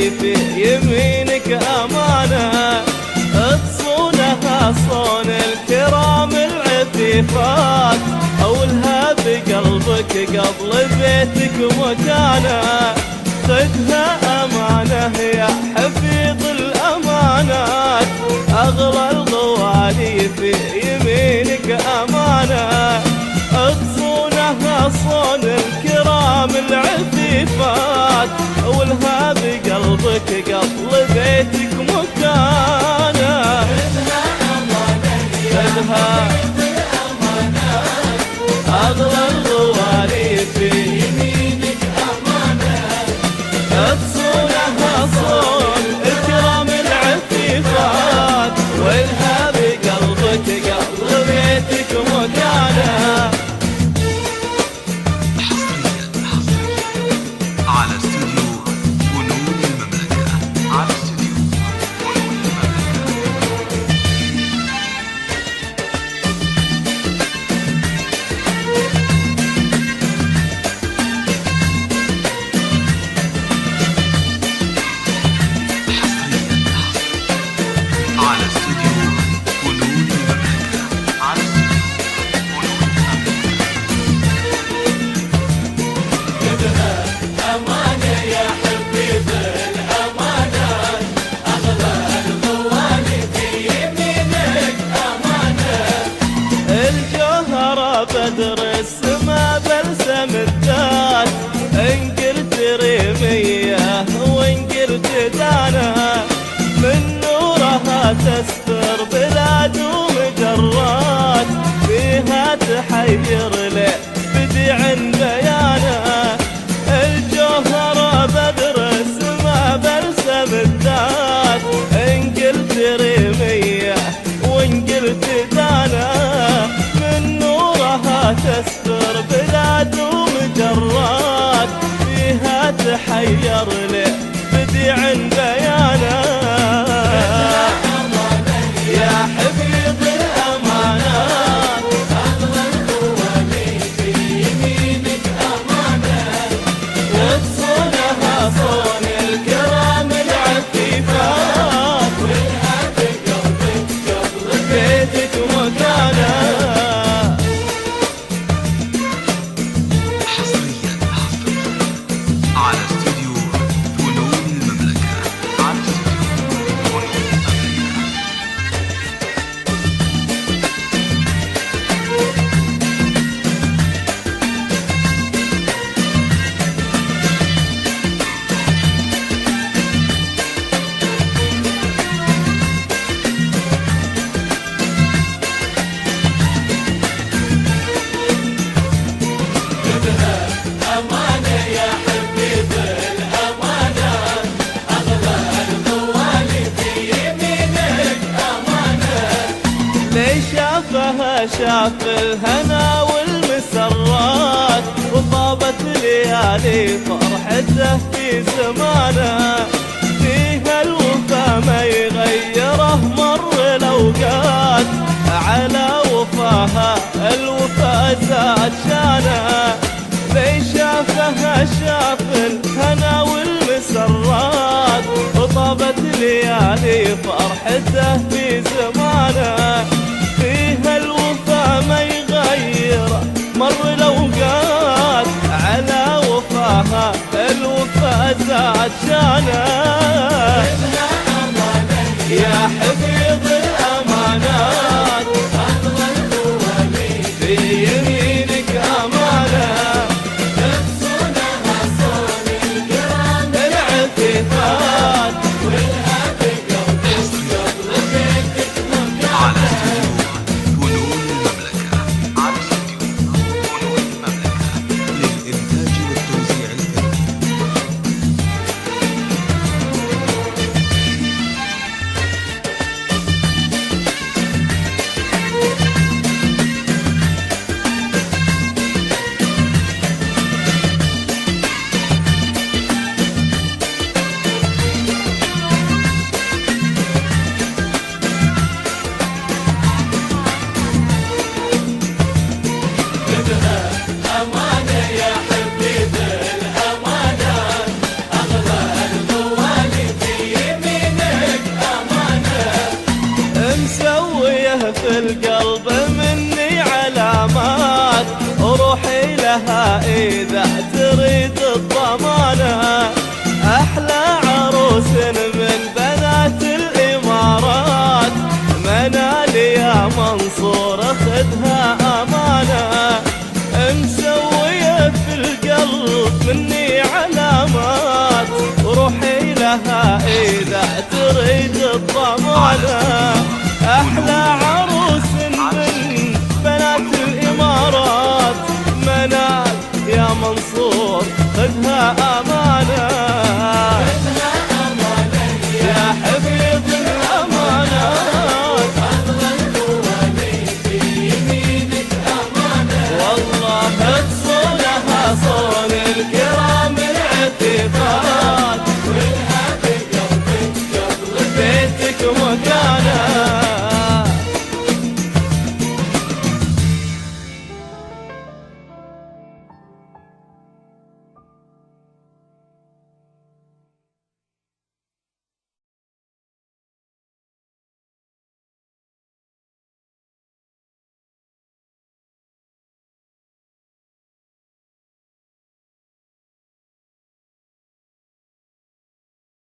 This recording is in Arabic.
الغوالي في يمينك أمانة، تصونها صون الكرام العفيفات، أولها بقلبك قبل بيتك مكانة، خذها أمانة يا حفيظ الأمانات، أغلى الغوالي في يمينك أمانة، تصونها صون الكرام العفيفات، أولها بقلبك قبل بيتك مكانة، خذها أغلى الغوالي في يمينك أمانة، تصونها صون الكرام العفيفات، والها بقلبك قبل بيتك مكانة. على استوديو فنون المملكة، على استوديو فنون على استوديو فنون المملكة، على استوديو فنون المملكة. أمانة يا حبيب الأمانات، أغلى الغوالي في يمينك أمانة، الجوهرة بدر السما بلسم الذات، إن قلت ريمية وإن قلت دانا، من نورها تستر بلاد ومجرات، فيها تحير لي بديع بيانه، الجوهرة بدر السما بلسم الذات، إن قلت ريمية وإن قلت دانا، من نورها تستر بلاد ومجرات، فيها تحير لي بديع بيانه، يا حفيظ الأمانات، أغلى الغوالي في يمينك أمانة، وتصونها صون الكرام العفيفات، والها بقلبك قبل بيتك مكانة. على استوديو فنون المملكة، على استوديو فنون المملكة. أمانة يا حبيب الأمانات، أغلى الغوالي في يمينك أمانة، ليش شافها شاف الهنا والمسرات، وطابت ليالي فرحته في زمانه، فيها الوفا ما يغيره مر الأوقات، على وفاها الوفا زاد شانه، ليش شافها شاف الهنا والمسرات، وطابت ليالي فرحته في زمانه، فيها الوفا ما يغير مر الأوقات، على وفاها الوفا زاد شانه، يا حفيظ الأمانات، أغلى الغوالي في يمينك أمانة، تصونها صون الكرام العفيفات، والها بقلبك قبل بيتك على مكانة. استوديو فنون المملكة، على استوديو فنون المملكة للإنتاج والتوزيع الفني. لها إذا تريد الضمانة. أحلى عروس من بنات الإمارات منال يا منصور خذها أمان.